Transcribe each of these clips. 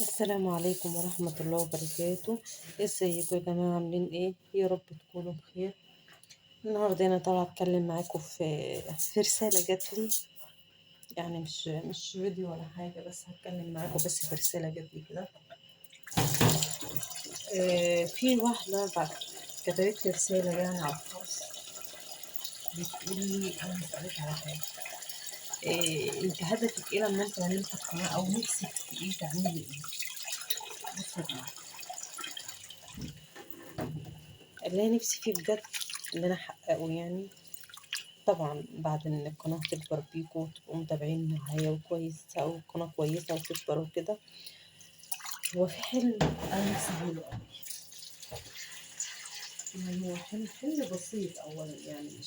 السلام عليكم ورحمة الله وبركاته. ازيكم يا جماعة، عاملين ايه؟ يا رب تكونوا بخير. النهاردة انا طالعة اتكلم معاكم في رسالة جات لي، يعني مش فيديو ولا حاجة، بس هتكلم معاكم بس في رسالة جات لي كده. في واحدة بعد كتبت لي رسالة يعني على الخاص، بتقول لي انا هسألك على حاجة. انت هدفك ايه لما انت عملت القناة، او نفسك في ايه تعملي ايه؟ بصوا يا جماعة، اللي أنا نفسي فيه بجد اللي انا احققه يعني، طبعا بعد ان القناة تكبر بيكوا وتبقوا متابعين معايا وكويسة والقناة كويسة وتكبر وكده. هو في حلم انا نفسي اعمله قوي، يعني هو حلم بسيط اولا، يعني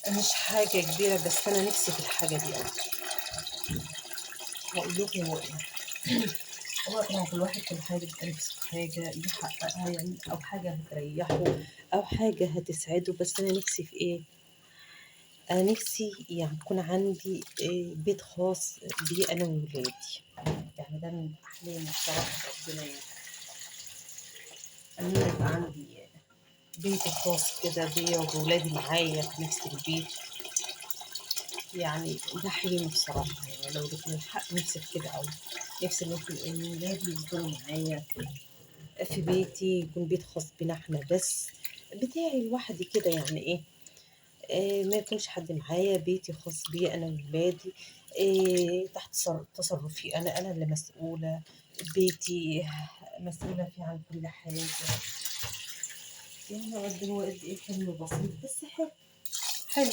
مش حاجة كبيرة، بس انا نفسي في الحاجة دي قوي. هقول لكم هو ايه. هو طبعا كل واحد في حاجة بيبقى نفسه في حاجة يحققها يعني، أو حاجة هتريحه أو حاجة هتسعده، بس أنا نفسي في إيه؟ أنا نفسي يعني يكون عندي بيت خاص بي أنا وولادي. يعني ده من أحلامي بصراحة، ربنا يعني إن أنا يبقى عندي بيتي الخاص كده بيا وبولادي معايا في نفس البيت. يعني ده حلمي بصراحة، يعني لو جبت الحق نفسي في كده أوي. نفسي إن ولادي يفضلوا معايا في بيتي، يكون بيت خاص بينا إحنا بس، بتاعي لوحدي كده، يعني إيه، ما يكونش حد معايا، بيتي خاص بيا أنا وولادي. تحت تصرفي أنا اللي مسؤولة، بيتي مسؤولة فيه عن كل حاجة. يعني قد هو قد إيه حلم بسيط بس حلو. حلو،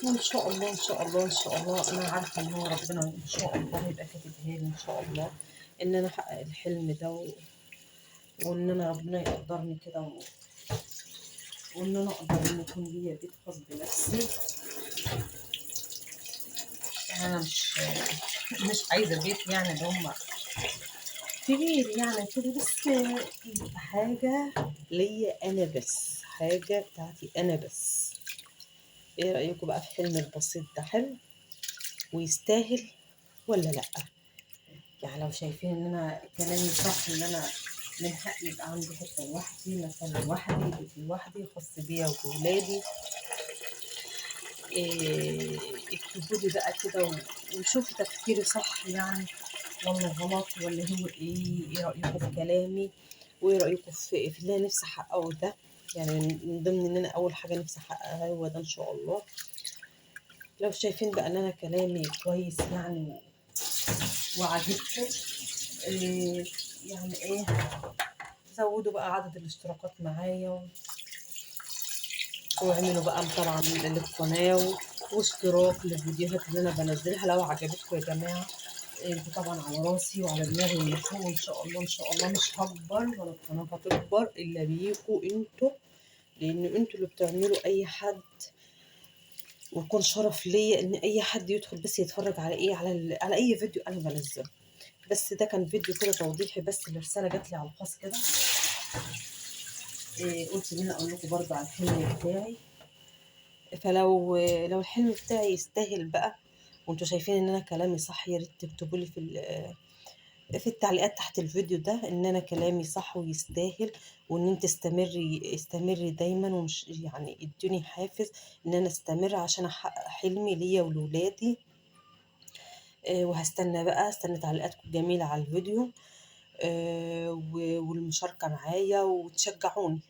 وإن شاء الله إن شاء الله إن شاء الله أنا عارفة إن هو ربنا إن شاء الله هيبقى كاتبها لي إن شاء الله، إن أنا أحقق الحلم ده وإن أنا ربنا يقدرني كده وإن أنا أقدر إن يكون ليا بيت خاص بنفسي. أنا مش عايزة بيت يعني اللي هم كبير يعني كده، بس يبقى حاجة ليا أنا بس، حاجة بتاعتي أنا بس. إيه رأيكم بقى في حلم البسيط ده؟ حلو ويستاهل ولا لأ؟ يعني لو شايفين إن أنا كلامي صح، إن أنا من حقي يبقى عندي حتة لوحدي، مكان لوحدي، بيت لوحدي خاص بيا وبولادي، إيه، اكتبوا لي بقى كده وشوفوا تفكيري صح يعني ولا غلط ولا هو ايه رأيكم في كلامي، وايه رأيكم في اللي انا نفسي احققه ده. يعني من ضمن ان انا اول حاجة نفسي احققها هو ده ان شاء الله. لو شايفين بقى ان انا كلامي كويس يعني وعجبكم، إيه يعني ايه، زودوا بقى عدد الاشتراكات معايا واعملوا بقى طبعا للقناة واشتراك للفيديوهات اللي انا بنزلها لو عجبتكم يا جماعة. انتوا طبعا على راسي وعلى دماغي من فوق، وان شاء الله ان شاء الله مش هكبر ولا القناة هتكبر الا بيكوا انتوا، لان انتوا اللي بتعملوا اي حد، ويكون شرف ليا ان اي حد يدخل بس يتفرج على ايه، على اي فيديو انا بنزله. بس ده كان فيديو كده توضيحي، بس الرسالة جات لي على الخاص كده. قلت ان انا اقول لكم برضه على الحلم بتاعي. فلو الحلم بتاعي يستاهل بقى، وانتوا شايفين ان انا كلامي صح، يا ريت تكتبوا لي في التعليقات تحت الفيديو ده ان انا كلامي صح ويستاهل، وان انت استمري دايما، ومش يعني ادوني حافز ان انا استمر عشان احقق حلمي ليا ولولادي. وهستنى بقى، استنى تعليقاتكم الجميلة على الفيديو، والمشاركة معايا وتشجعوني.